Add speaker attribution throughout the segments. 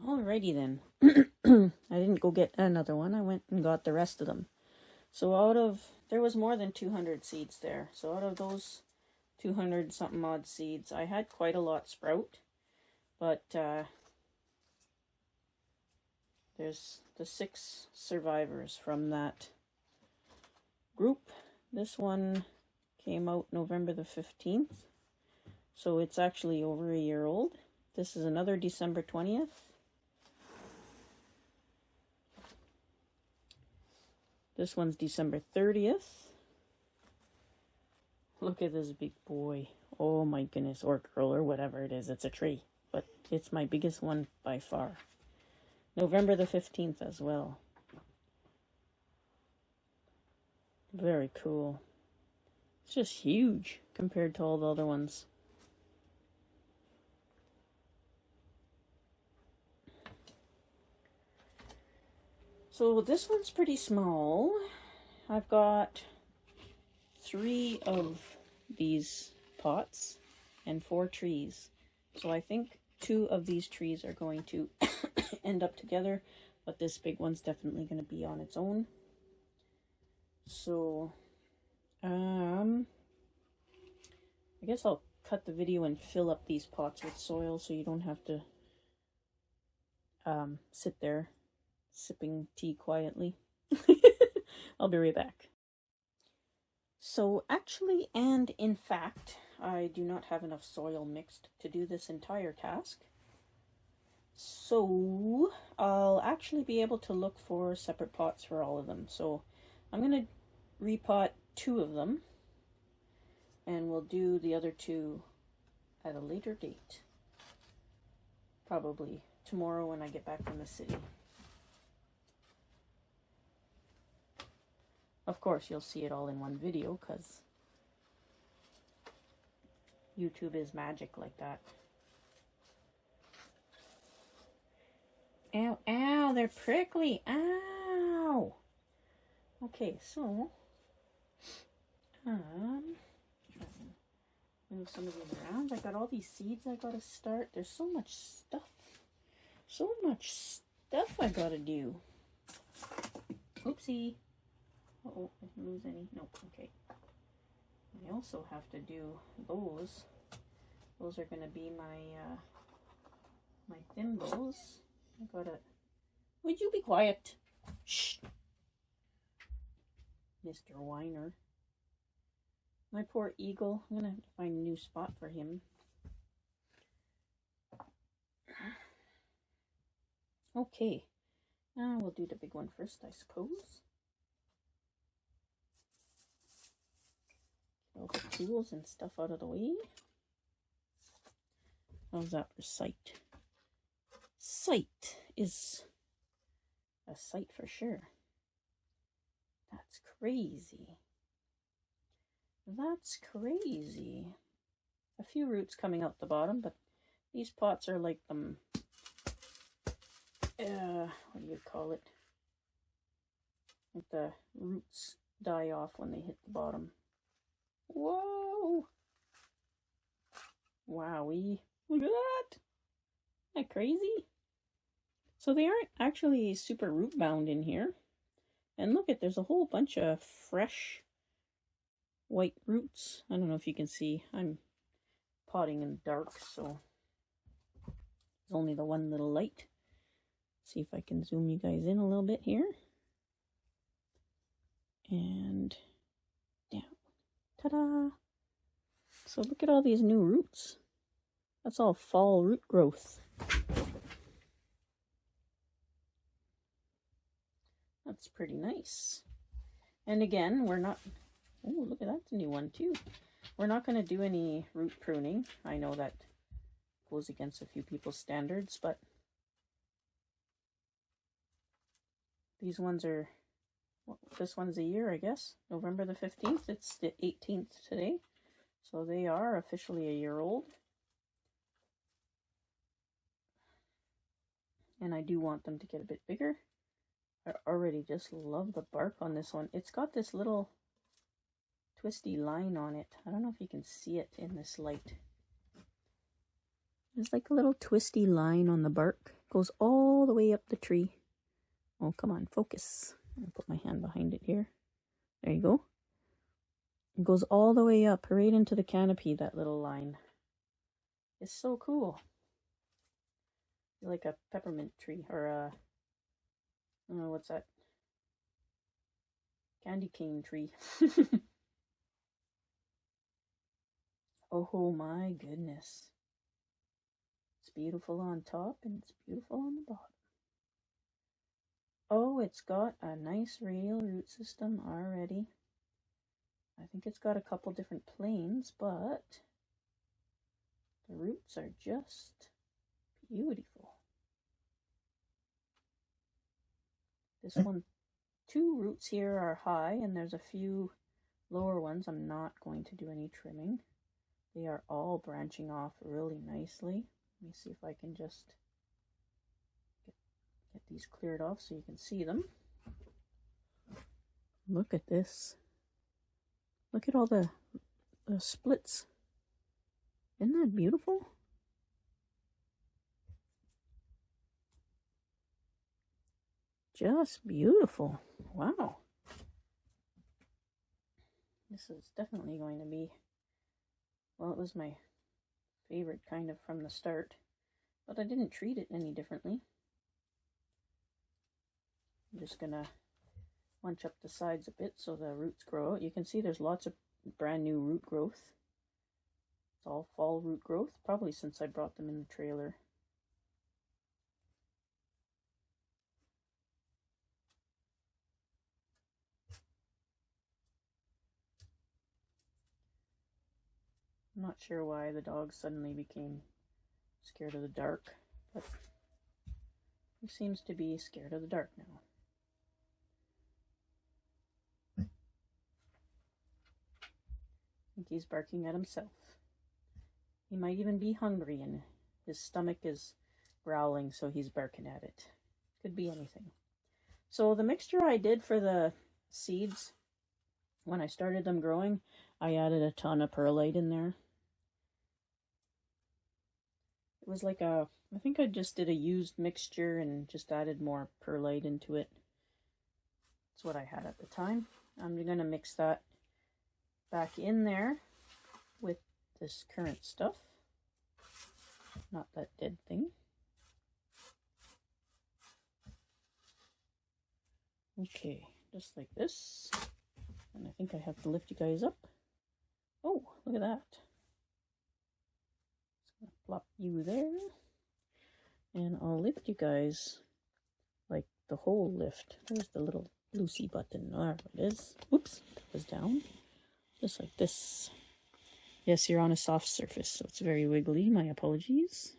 Speaker 1: Alrighty then. I didn't go get another one. I went and got the rest of them. So there was more than 200 seeds there. So out of those 200 something odd seeds, I had quite a lot sprout. But there's the 6 survivors from that group. This one came out November the 15th. So it's actually over a year old. This is another December 20th. This one's December 30th. Look at this big boy. Oh my goodness, or girl, or whatever it is. It's a tree, but it's my biggest one by far. November the 15th as well. Very cool. It's just huge compared to all the other ones. So this one's pretty small. I've got 3 of these pots and 4 trees. So I think 2 of these trees are going to end up together, but this big one's definitely going to be on its own. So, I guess I'll cut the video and fill up these pots with soil so you don't have to sit there sipping tea quietly. I'll be right back. So actually, and in fact, I do not have enough soil mixed to do this entire task. So I'll actually be able to look for separate pots for all of them. So I'm going to repot 2 of them, and we'll do the other 2 at a later date. Probably tomorrow when I get back from the city. Of course, you'll see it all in one video, because YouTube is magic like that. Ow, ow, they're prickly. Ow! Okay, so, move some of these around. I got all these seeds I gotta start. There's so much stuff. So much stuff I gotta do. Oopsie. Uh-oh, I didn't lose any. Nope, okay. I also have to do those. Those are going to be my thimbles. I gotta... Would you be quiet? Shh! Mr. Whiner. My poor eagle. I'm going to have to find a new spot for him. Okay. Now we'll do the big one first, I suppose. All the tools and stuff out of the way. How's that for sight? Sight is a sight for sure. That's crazy. That's crazy. A few roots coming out the bottom, but these pots are like what do you call it? Like the roots die off when they hit the bottom. Whoa! Wowie. Look at that! Isn't that crazy? So they aren't actually super root bound in here. And look at, there's a whole bunch of fresh white roots. I don't know if you can see. I'm potting in the dark, so there's only the one little light. See if I can zoom you guys in a little bit here. And down. Ta-da! So look at all these new roots. That's all fall root growth. That's pretty nice. And again, we're not... Oh, look at that, that's a new one too. We're not going to do any root pruning. I know that goes against a few people's standards, but these ones are... Well, this one's a year, I guess. November the 15th. It's the 18th today. So they are officially a year old. And I do want them to get a bit bigger. I already just love the bark on this one. It's got this little twisty line on it. I don't know if you can see it in this light. There's like a little twisty line on the bark. Goes all the way up the tree. Oh, come on, focus. I'll put my hand behind it here. There you go. It goes all the way up, right into the canopy, that little line. It's so cool. Like a peppermint tree, or a, I don't know, what's that? Candy cane tree. Oh my goodness. It's beautiful on top and it's beautiful on the bottom. Oh, it's got a nice radial root system already. I think it's got a couple different planes, but the roots are just beautiful. This one, 2 roots here are high, and there's a few lower ones. I'm not going to do any trimming. They are all branching off really nicely. Let me see if I can just get these cleared off so you can see them. Look at this. Look at all the splits. Isn't that beautiful? Just beautiful. Wow. This is definitely going to be, well, it was my favorite kind of from the start, but I didn't treat it any differently. I'm just gonna bunch up the sides a bit so the roots grow out. You can see there's lots of brand new root growth. It's all fall root growth, probably since I brought them in the trailer. I'm not sure why the dog suddenly became scared of the dark, but he seems to be scared of the dark now. I think he's barking at himself. He might even be hungry and his stomach is growling, so he's barking at it. Could be anything. So the mixture I did for the seeds, when I started them growing, I added a ton of perlite in there. It was like a, I think I just did a used mixture and just added more perlite into it. That's what I had at the time. I'm going to mix that back in there with this currant stuff. Not that dead thing. Okay, just like this. And I think I have to lift you guys up. Oh, look at that. Plop you there, and I'll lift you guys like the whole lift. There's the little Lucy button. There it is. Oops, that was down. Just like this. Yes, you're on a soft surface, so it's very wiggly. My apologies.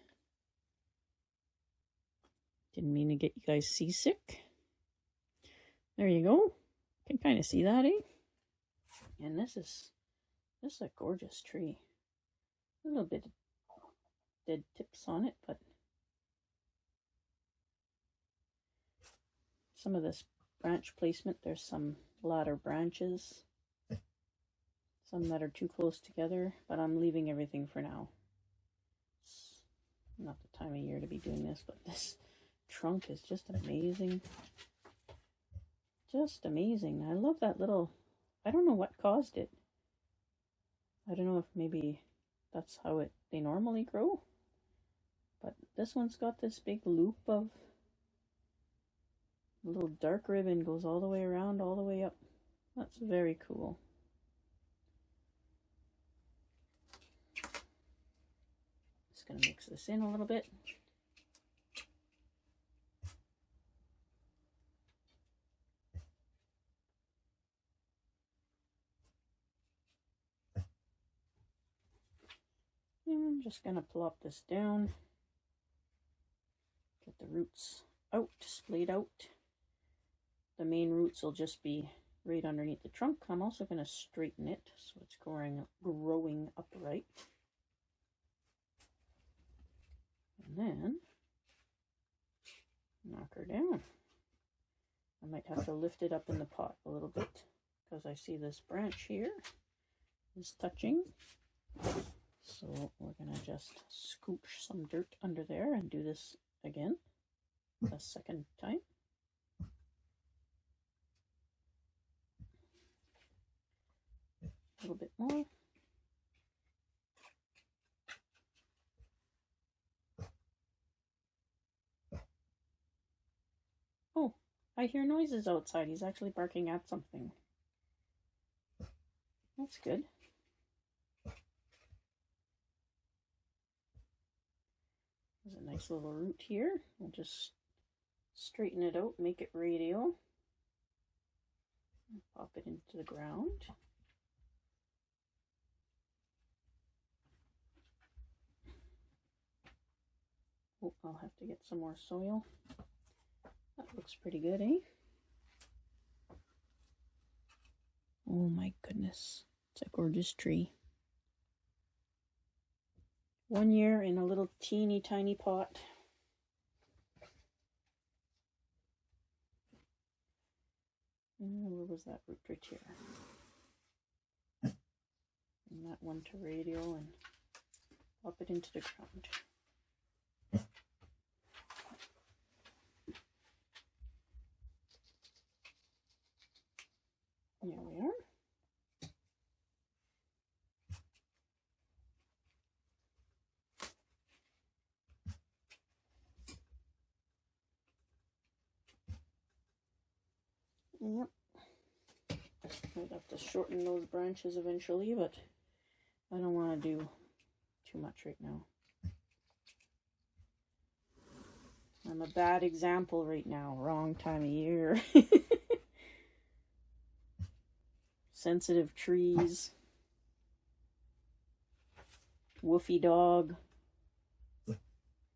Speaker 1: Didn't mean to get you guys seasick. There you go. Can kind of see that, eh? And this is a gorgeous tree. A little bit dead tips on it, but some of this branch placement, there's some ladder branches, some that are too close together, but I'm leaving everything for now. It's not the time of year to be doing this, but this trunk is just amazing. Just amazing. I love that little, I don't know what caused it. I don't know if maybe that's how they normally grow. But this one's got this big loop of a little dark ribbon goes all the way around, all the way up. That's very cool. Just gonna mix this in a little bit. And I'm just gonna plop this down. Get the roots out, splayed out. The main roots will just be right underneath the trunk. I'm also going to straighten it so it's growing upright. And then knock her down. I might have to lift it up in the pot a little bit because I see this branch here is touching. So we're going to just scooch some dirt under there and do this again. the second time. A little bit more. Oh, I hear noises outside. He's actually barking at something. That's good. There's a nice little root here. We'll just straighten it out, make it radial. Pop it into the ground. Oh, I'll have to get some more soil. That looks pretty good, eh? Oh my goodness. It's a gorgeous tree. 1 year in a little teeny tiny pot. Where was that root? Right here. And that one to radial and pop it into the ground. There we are. Yep. Might have to shorten those branches eventually, but I don't want to do too much right now. I'm a bad example right now. Wrong time of year. Sensitive trees. Woofy dog.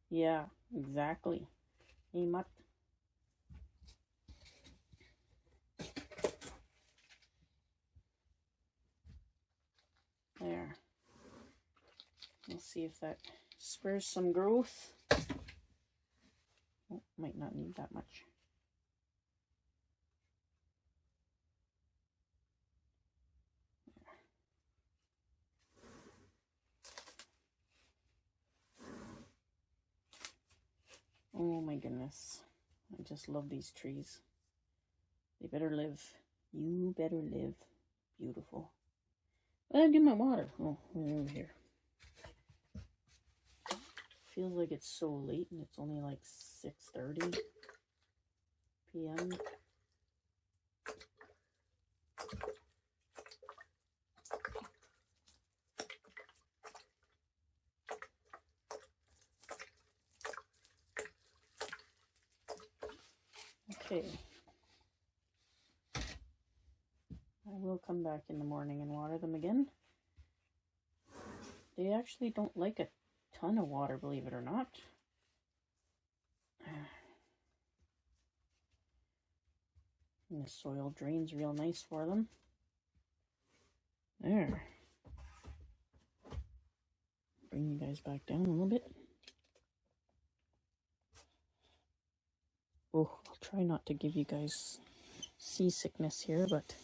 Speaker 1: Yeah, exactly. Hey, Mutt. There. We'll see if that spurs some growth. Oh, might not need that much. Oh my goodness. I just love these trees. They better live. You better live. Beautiful. But I do my water. Oh, over here. Feels like it's so late and it's only like 6:30 p.m. Okay. I will come back in the morning and water them again. They actually don't like a ton of water, believe it or not. And the soil drains real nice for them. There. Bring you guys back down a little bit. Oh, I'll try not to give you guys seasickness here, but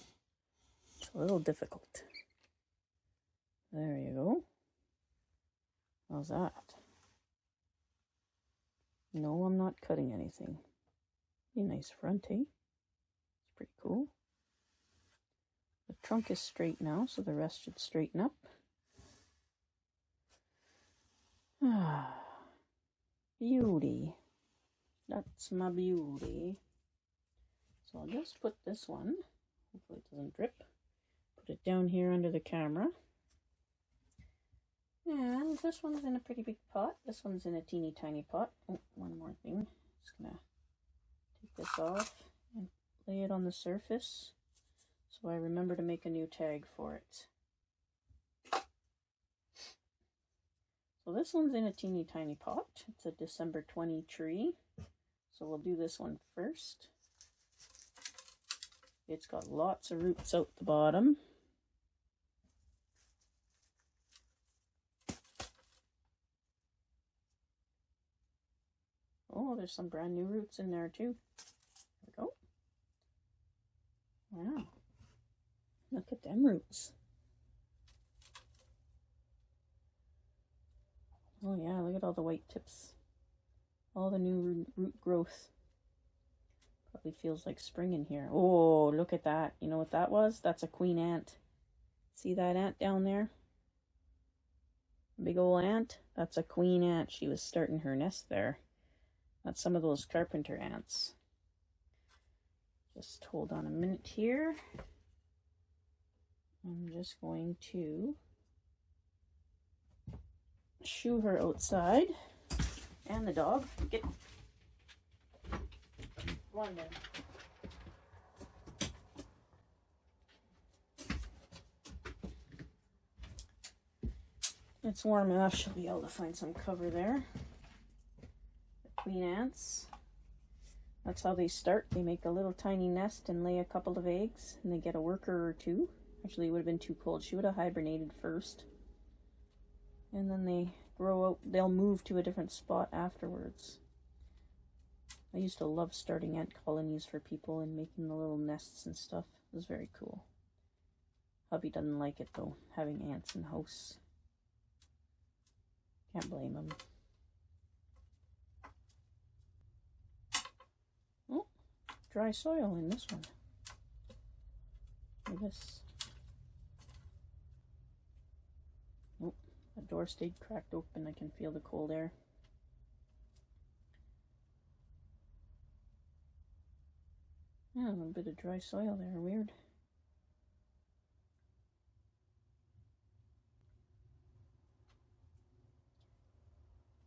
Speaker 1: it's a little difficult. There you go. How's that? No, I'm not cutting anything. Be a nice front, eh? It's pretty cool. The trunk is straight now, so the rest should straighten up. Ah, beauty. That's my beauty. So I'll just put this one, hopefully it doesn't drip, put it down here under the camera. And this one's in a pretty big pot. This one's in a teeny tiny pot. Oh, one more thing. Just gonna take this off and lay it on the surface so I remember to make a new tag for it. So this one's in a teeny tiny pot. It's a December 20 tree. So we'll do this one first. It's got lots of roots out the bottom. Oh, there's some brand new roots in there too. There we go. Wow. Look at them roots. Oh yeah, look at all the white tips. All the new root growth. Probably feels like spring in here. Oh, look at that. You know what that was? That's a queen ant. See that ant down there? Big old ant? That's a queen ant. She was starting her nest there. That's some of those carpenter ants. Just hold on a minute here. I'm just going to shoo her outside. And the dog. Get one there. It's warm enough, she'll be able to find some cover there. The queen ants. That's how they start. They make a little tiny nest and lay a couple of eggs, and they get a worker or two. Actually, it would have been too cold. She would have hibernated first. And then they grow out. They'll move to a different spot afterwards. I used to love starting ant colonies for people and making the little nests and stuff. It was very cool. Hubby doesn't like it though, having ants in the house. Can't blame him. Oh, dry soil in this one. Look at this. Oh, the door stayed cracked open. I can feel the cold air. Yeah, a little bit of dry soil there. Weird.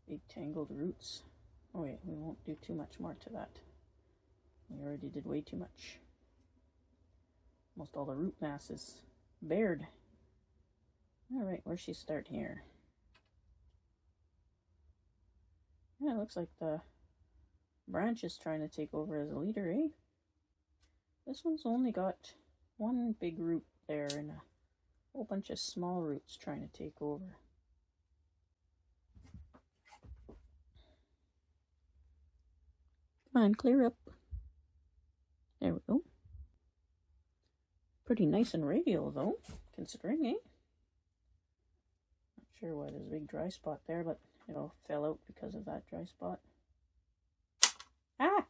Speaker 1: Big tangled roots. Oh wait, we won't do too much more to that. We already did way too much. Almost all the root mass is bared. Alright, where's she start here? Yeah, it looks like the branch is trying to take over as a leader, eh? This one's only got one big root there and a whole bunch of small roots trying to take over. Come on, clear up. There we go. Pretty nice and radial though, considering, eh? Not sure why there's a big dry spot there, but it all fell out because of that dry spot. Ah!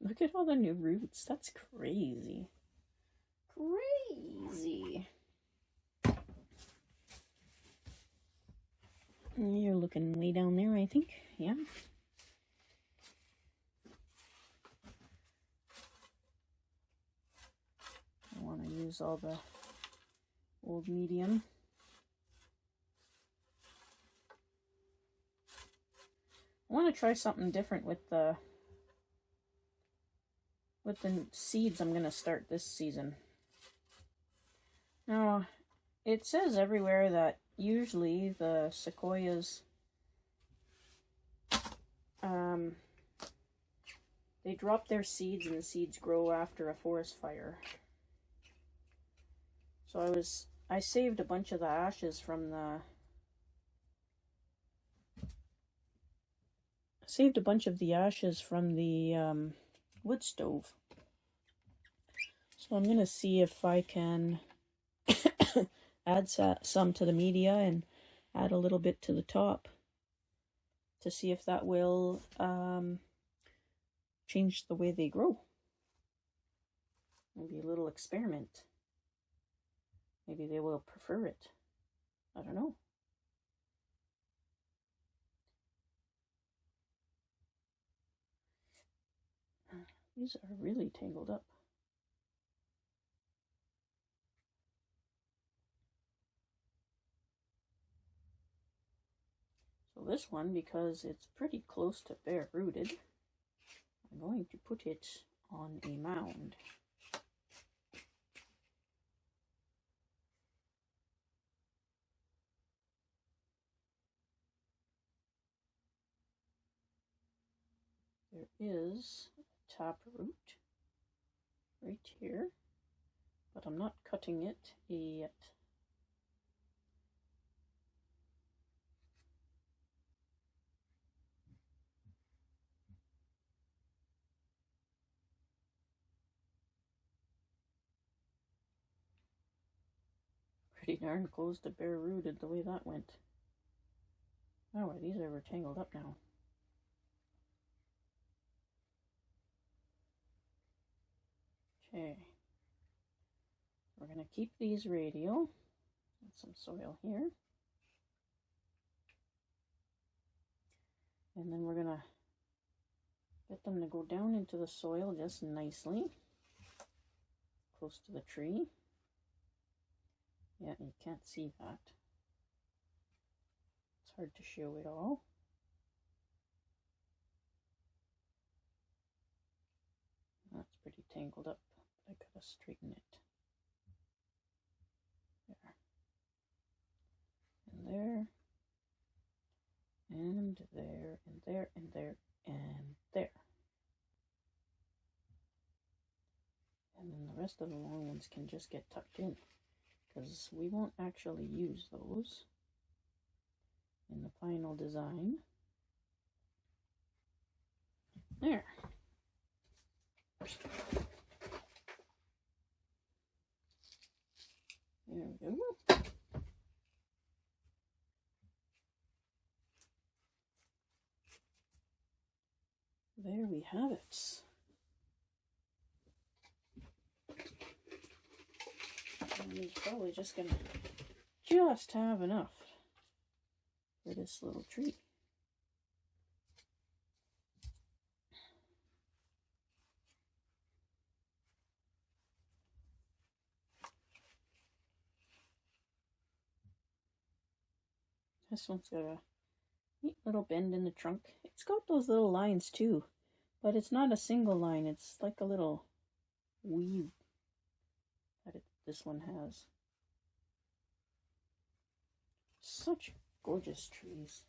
Speaker 1: Look at all the new roots. That's crazy. Crazy. You're looking way down there, I think. Yeah. I want to use all the old medium. I want to try something different with the seeds I'm going to start this season. Now, it says everywhere that usually the sequoias, they drop their seeds and the seeds grow after a forest fire. So I saved a bunch of the ashes from the wood stove. So I'm gonna see if I can add some to the media and add a little bit to the top to see if that will change the way they grow. Maybe a little experiment. Maybe they will prefer it. I don't know. These are really tangled up. So this one, because it's pretty close to bare rooted, I'm going to put it on a mound. There is a tap root right here, but I'm not cutting it yet. Pretty darn close to bare rooted the way that went. Oh, these are tangled up now. Okay. We're going to keep these radial. Add some soil here. And then we're going to get them to go down into the soil just nicely. Close to the tree. Yeah, you can't see that. It's hard to show it all. That's pretty tangled up. I gotta straighten it. There. And there. And there, and there, and there, and there. And then the rest of the long ones can just get tucked in, because we won't actually use those in the final design. There. There we go. There we have it. And he's probably just gonna have enough for this little tree. This one's got a neat little bend in the trunk. It's got those little lines too, but it's not a single line. It's like a little weave that this one has. Such gorgeous trees.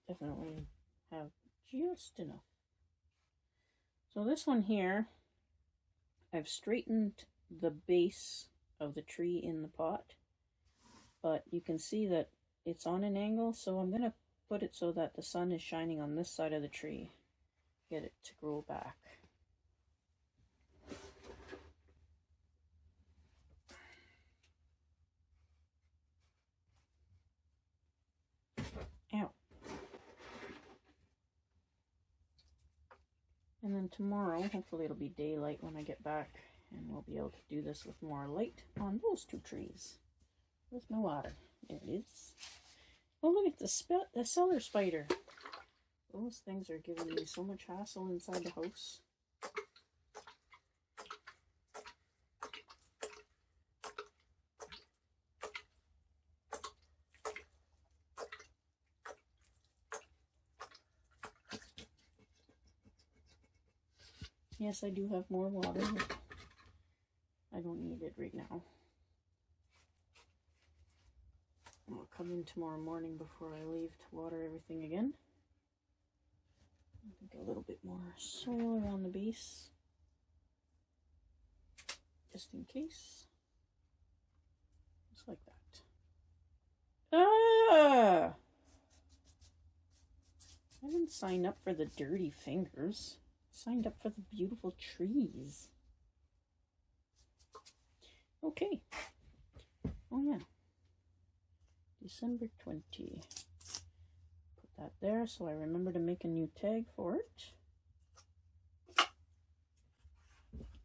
Speaker 1: Definitely have just enough. So this one here, I've straightened the base of the tree in the pot, but you can see that it's on an angle, so I'm going to put it so that the sun is shining on this side of the tree. Get it to grow back. Ow. And then tomorrow, hopefully it'll be daylight when I get back, and we'll be able to do this with more light on those two trees. There's no water. There it is. Oh, look at the cellar spider. Those things are giving me so much hassle inside the house. Yes, I do have more water, but I don't need it right now. I'll come in tomorrow morning before I leave to water everything again. I think a little bit more soil around the base, just in case. Just like that. Ah! I didn't sign up for the dirty fingers. I signed up for the beautiful trees. Okay. Oh yeah. December 20. Put that there so I remember to make a new tag for it.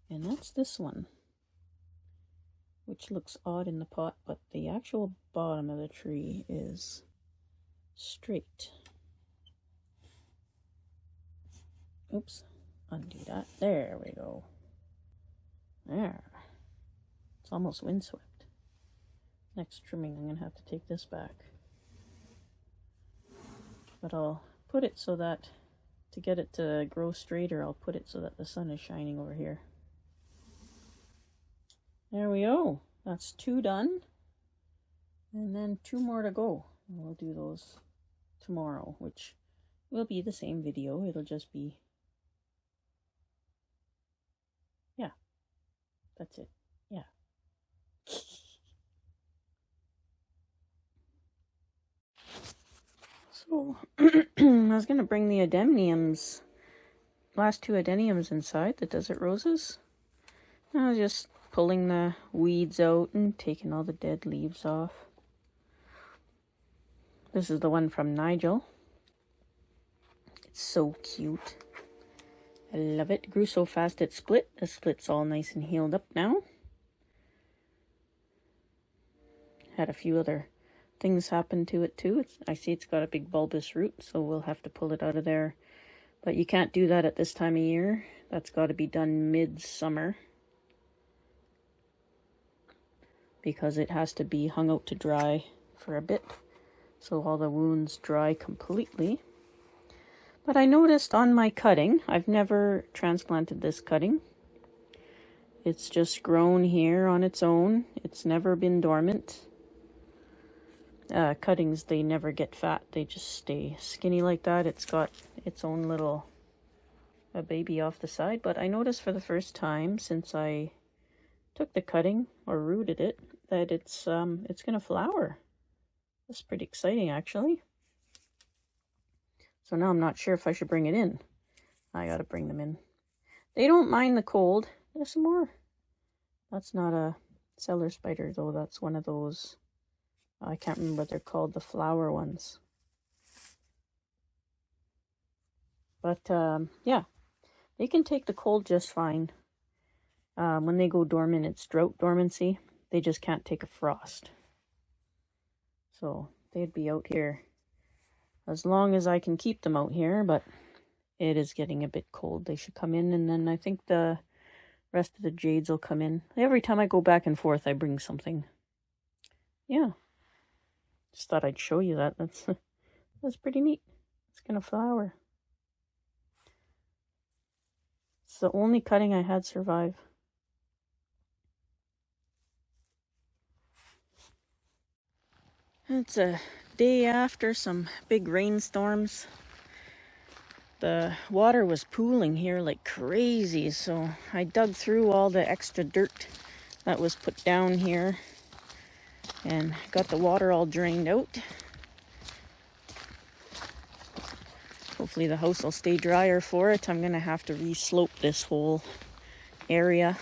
Speaker 1: And that's this one, which looks odd in the pot, but the actual bottom of the tree is straight. Oops, undo that. There we go. There. It's almost windswept. Next trimming, I'm going to have to take this back. But I'll put it so that, to get it to grow straighter, I'll put it so that the sun is shining over here. There we go. That's 2 done. And then 2 more to go. And we'll do those tomorrow, which will be the same video. It'll just be... yeah. That's it. Yeah. So, I was going to bring the adeniums, last two adeniums inside, the desert roses. I was just pulling the weeds out and taking all the dead leaves off. This is the one from Nigel. It's so cute. I love it. It grew so fast it split. The split's all nice and healed up now. Had a few other things happen to it too. I see it's got a big bulbous root, so we'll have to pull it out of there. But you can't do that at this time of year. That's got to be done mid-summer, because it has to be hung out to dry for a bit, so all the wounds dry completely. But I noticed on my cutting, I've never transplanted this cutting. It's just grown here on its own. It's never been dormant. Cuttings, they never get fat. They just stay skinny like that. It's got its own little baby off the side. But I noticed for the first time since I took the cutting or rooted it that it's gonna flower. That's pretty exciting, actually. So now I'm not sure if I should bring it in. I gotta bring them in. They don't mind the cold. There's some more. That's not a cellar spider though. That's one of those, I can't remember what they're called, the flower ones. But yeah, they can take the cold just fine. When they go dormant, it's drought dormancy. They just can't take a frost. So they'd be out here as long as I can keep them out here, but it is getting a bit cold. They should come in, and then I think the rest of the jades will come in. Every time I go back and forth, I bring something. Yeah. Just thought I'd show you that. That's pretty neat. It's gonna flower. It's the only cutting I had survive. It's a day after some big rainstorms. The water was pooling here like crazy, so I dug through all the extra dirt that was put down here and got the water all drained out. Hopefully the house will stay drier for it. I'm gonna have to re-slope this whole area.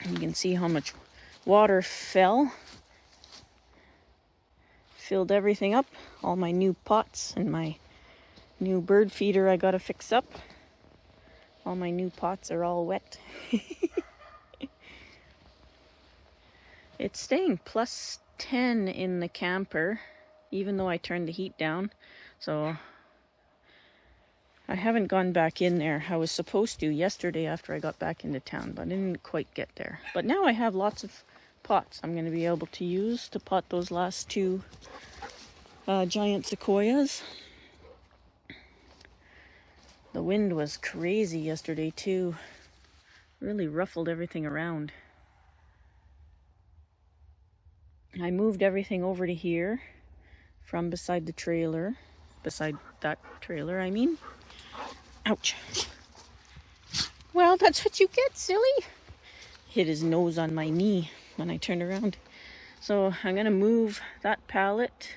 Speaker 1: You can see how much water filled everything up. All my new pots and my new bird feeder I gotta fix up. All my new pots are all wet. It's staying plus 10 in the camper, even though I turned the heat down. So I haven't gone back in there. I was supposed to yesterday after I got back into town, but I didn't quite get there. But now I have lots of pots I'm going to be able to use to pot those last two giant sequoias. The wind was crazy yesterday too. Really ruffled everything around. I moved everything over to here from beside the trailer. Beside that trailer, I mean. Ouch. Well, that's what you get, silly. Hit his nose on my knee when I turned around. So I'm going to move that pallet.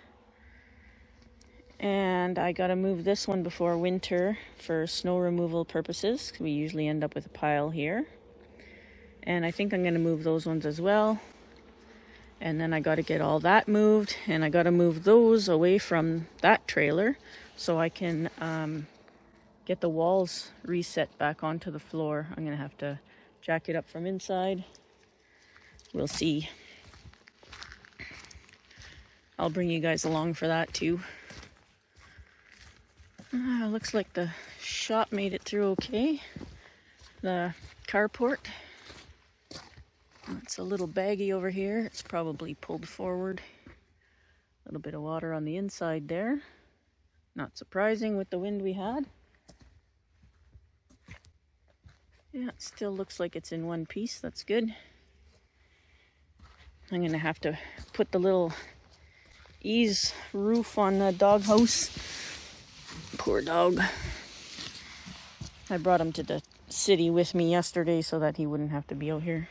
Speaker 1: And I got to move this one before winter for snow removal purposes. We usually end up with a pile here. And I think I'm going to move those ones as well. And then I got to get all that moved. And I got to move those away from that trailer so I can get the walls reset back onto the floor. I'm going to have to jack it up from inside. We'll see. I'll bring you guys along for that too. Looks like the shop made it through okay. The carport. It's a little baggy over here. It's probably pulled forward. A little bit of water on the inside there. Not surprising with the wind we had. Yeah, it still looks like it's in one piece. That's good. I'm going to have to put the little eaves roof on the doghouse. Poor dog. I brought him to the city with me yesterday so that he wouldn't have to be out here.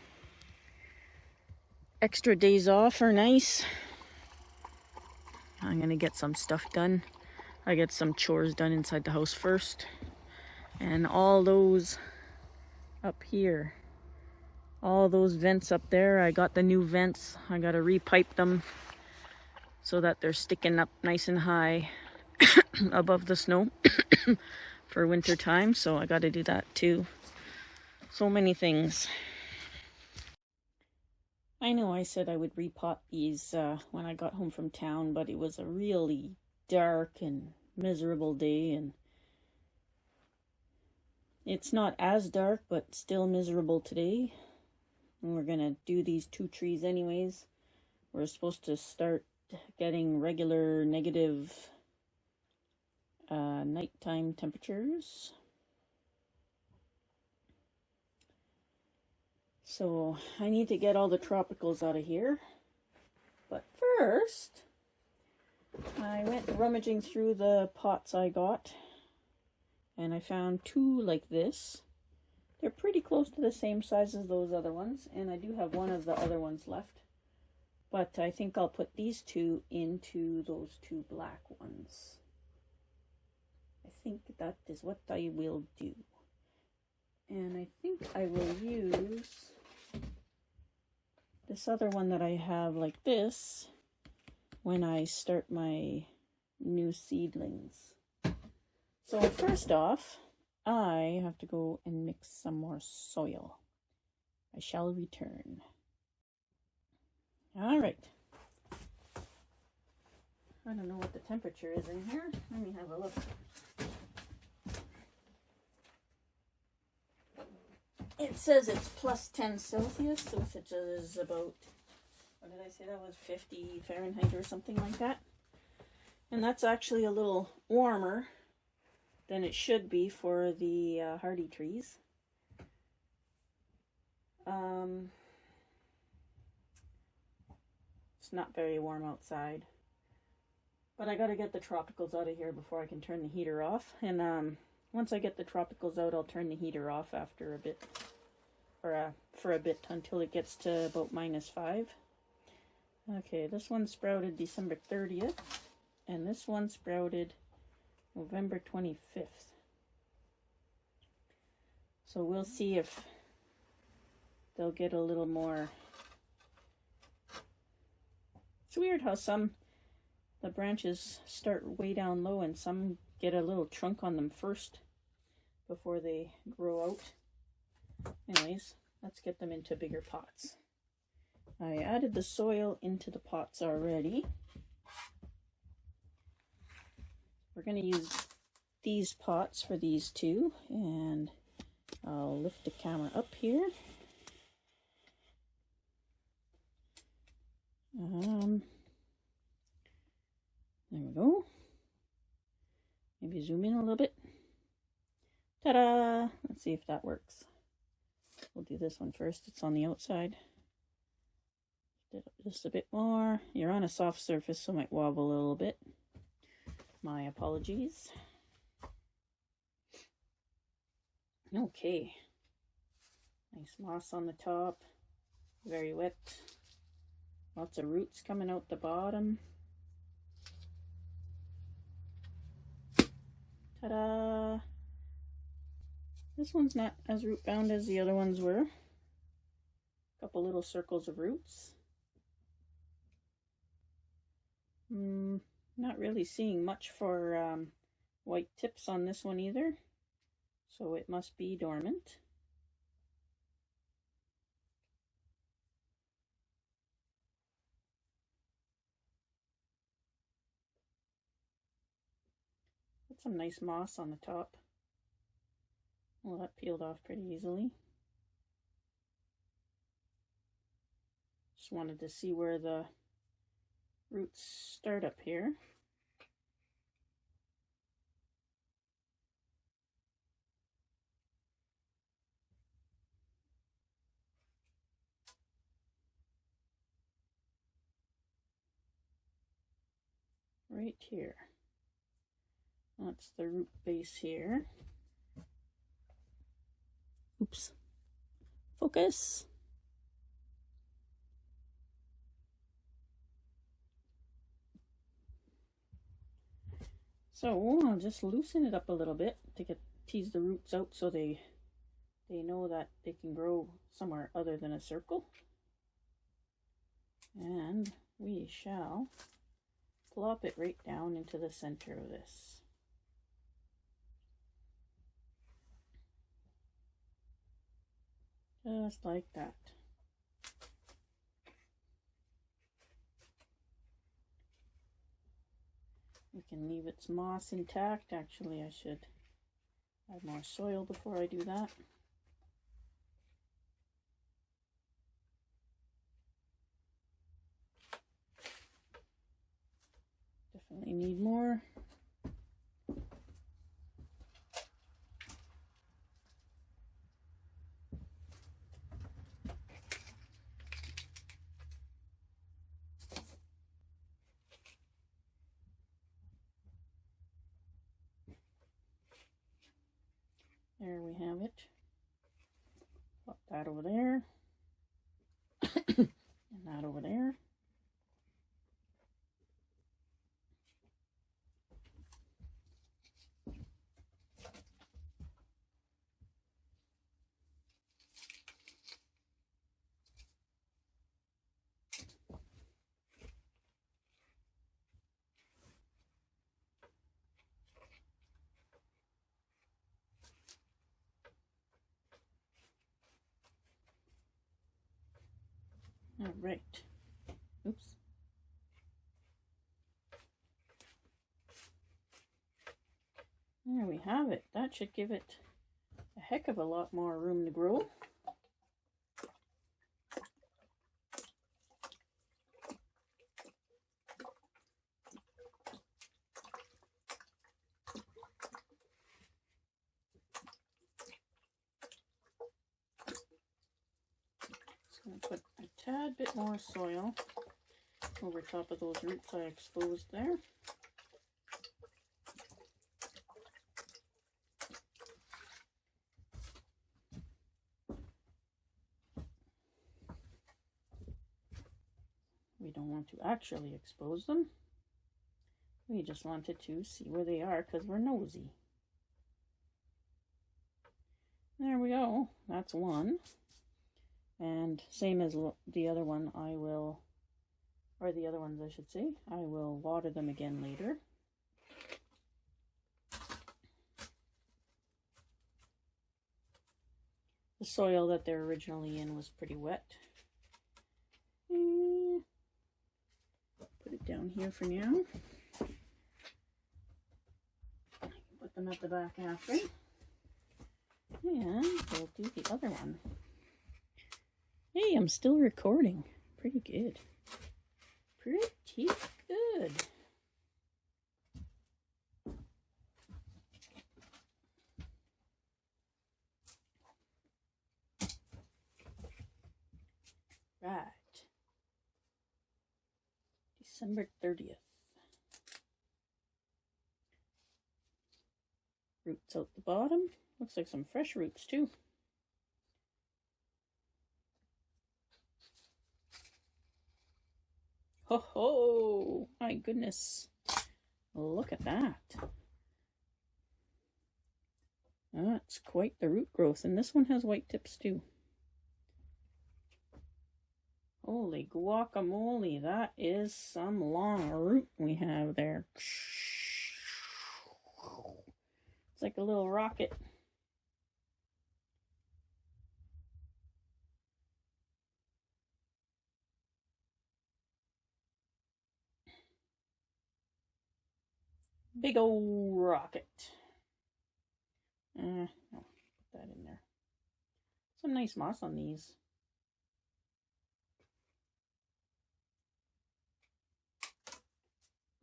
Speaker 1: Extra days off are nice. I'm gonna get some stuff done. I get some chores done inside the house first. And all those up here, all those vents up there, I got the new vents. I gotta repipe them so that they're sticking up nice and high above the snow for winter time. So I gotta do that too. So many things. I know I said I would repot these when I got home from town, but it was a really dark and miserable day, and it's not as dark, but still miserable today. And we're gonna do these 2 trees anyways. We're supposed to start getting regular negative nighttime temperatures. So I need to get all the tropicals out of here. But first, I went rummaging through the pots I got, and I found 2 like this. They're pretty close to the same size as those other ones, and I do have one of the other ones left. But I think I'll put these 2 into those 2 black ones. I think that is what I will do. And I think I will use this other one that I have like this when I start my new seedlings. So first off, I have to go and mix some more soil. I shall return. All right. I don't know what the temperature is in here. Let me have a look. It says it's plus 10 Celsius, so it is about, what did I say that was, 50 Fahrenheit or something like that. And that's actually a little warmer than it should be for the hardy trees. It's not very warm outside. But I gotta get the tropicals out of here before I can turn the heater off. And once I get the tropicals out, I'll turn the heater off after a bit, or for a bit, until it gets to about -5. Okay, this one sprouted December 30th, and this one sprouted November 25th. So we'll see if they'll get a little more. It's weird how the branches start way down low and some get a little trunk on them first before they grow out. Anyways, let's get them into bigger pots. I added the soil into the pots already. We're going to use these pots for these 2, and I'll lift the camera up here. There we go. Maybe zoom in a little bit. Ta-da! Let's see if that works. We'll do this one first. It's on the outside. Just a bit more. You're on a soft surface, so it might wobble a little bit. My apologies. Okay. Nice moss on the top. Very wet. Lots of roots coming out the bottom. Ta-da! This one's not as root bound as the other ones were. A couple little circles of roots. Not really seeing much for white tips on this one either, so it must be dormant. Put some nice moss on the top. Well, that peeled off pretty easily. Just wanted to see where the roots start up here. Right here. That's the root base here. Oops. Focus. So I'll just loosen it up a little bit to tease the roots out so they know that they can grow somewhere other than a circle. And we shall plop it right down into the center of this. Just like that. We can leave its moss intact. Actually, I should add more soil before I do that. Definitely need more. There we have it. Put that over there. And that over there. All right. Oops. There we have it. That should give it a heck of a lot more room to grow. Just going to put a tad bit more soil over top of those roots I exposed there. We don't want to actually expose them. We just wanted to see where they are because we're nosy. There we go. That's one. And same as the other one, I will, or the other ones I should say, I will water them again later. The soil that they're originally in was pretty wet. Put it down here for now. I can put them at the back after. And we'll do the other one. Hey, I'm still recording. Pretty good. Pretty good. Right. December 30th. Roots out the bottom. Looks like some fresh roots too. Ho ho! My goodness. Look at that. That's quite the root growth. And this one has white tips too. Holy guacamole, that is some long root we have there. It's like a little rocket. Big old rocket. No, put that in there. Some nice moss on these.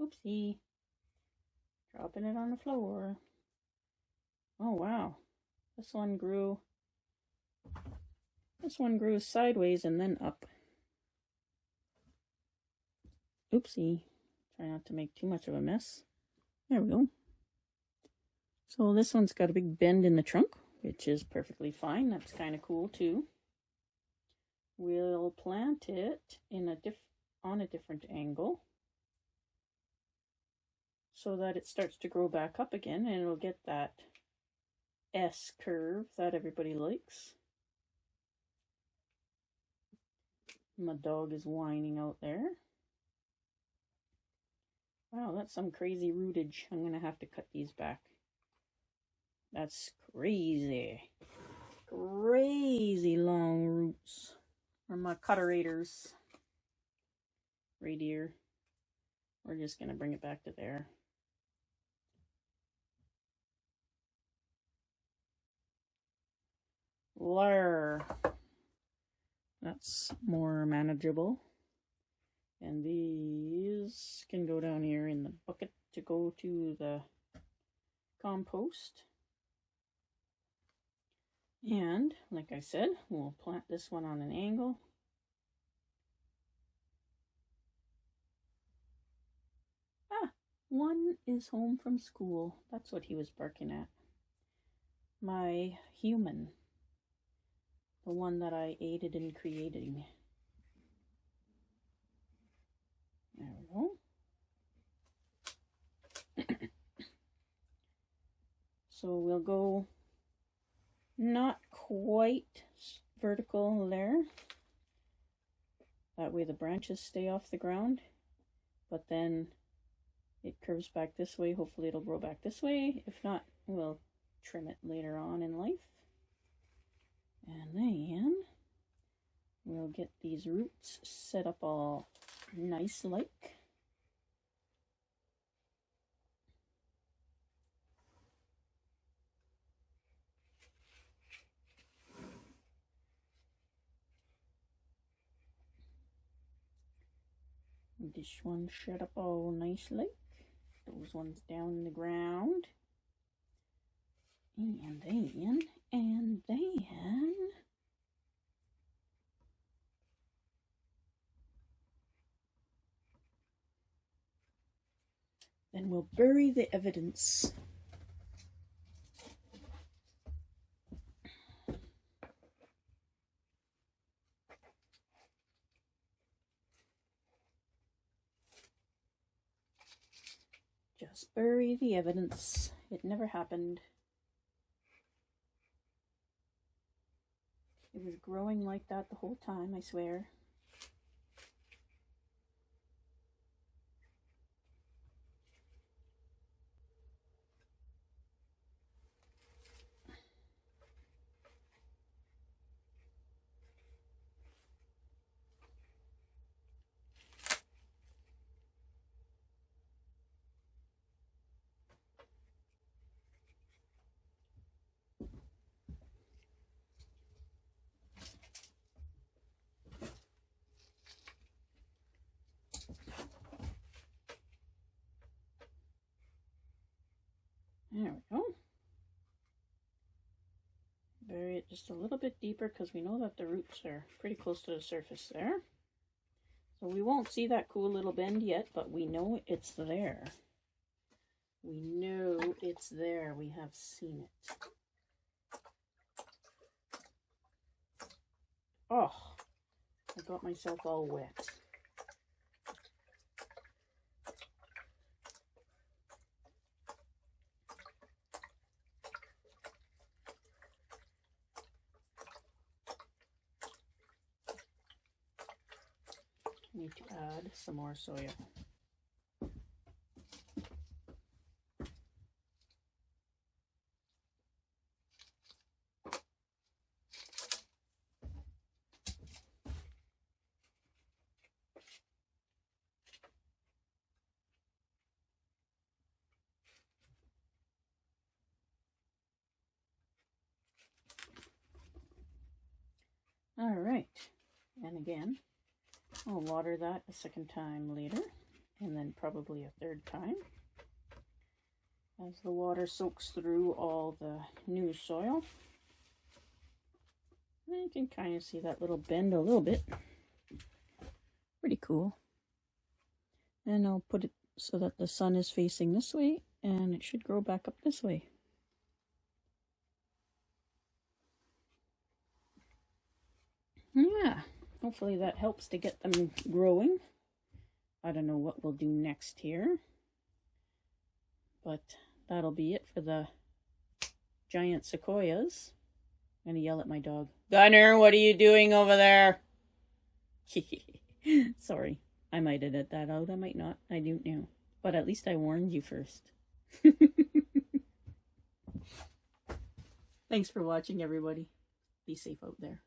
Speaker 1: Oopsie. Dropping it on the floor. Oh wow. This one grew sideways and then up. Oopsie. Try not to make too much of a mess. There we go. So this one's got a big bend in the trunk, which is perfectly fine. That's kind of cool too. We'll plant it in on a different angle. so that it starts to grow back up again, and it'll get that S curve that everybody likes. My dog is whining out there. Wow, that's some crazy rootage. I'm gonna have to cut these back. That's crazy. Crazy long roots. Or my cutterators. Right here. We're just gonna bring it back to there. There. That's more manageable. And these can go down here in the bucket to go to the compost. And like I said, we'll plant this one on an angle. Ah, one is home from school. That's what he was barking at. My human. The one that I aided in creating. There we go. So we'll go not quite vertical there. That way the branches stay off the ground. But then it curves back this way. Hopefully it'll grow back this way. If not, we'll trim it later on in life. And then we'll get these roots set up all nice like. This one set up all nice like. Those ones down in the ground. And then we'll bury the evidence. Just bury the evidence. It never happened. It was growing like that the whole time, I swear. There we go. Bury it just a little bit deeper because we know that the roots are pretty close to the surface there. So we won't see that cool little bend yet, but we know it's there. We know it's there. We have seen it. Oh, I got myself all wet. Need to add some more soya. All right, and again, I'll water that a second time later, and then probably a third time as the water soaks through all the new soil. And you can kind of see that little bend a little bit. Pretty cool. And I'll put it so that the sun is facing this way, and it should grow back up this way. Yeah, hopefully that helps to get them growing. I don't know what we'll do next here. But that'll be it for the giant sequoias. I'm going to yell at my dog. Gunner, what are you doing over there? Sorry. I might edit that out. I might not. I don't know. But at least I warned you first. Thanks for watching, everybody. Be safe out there.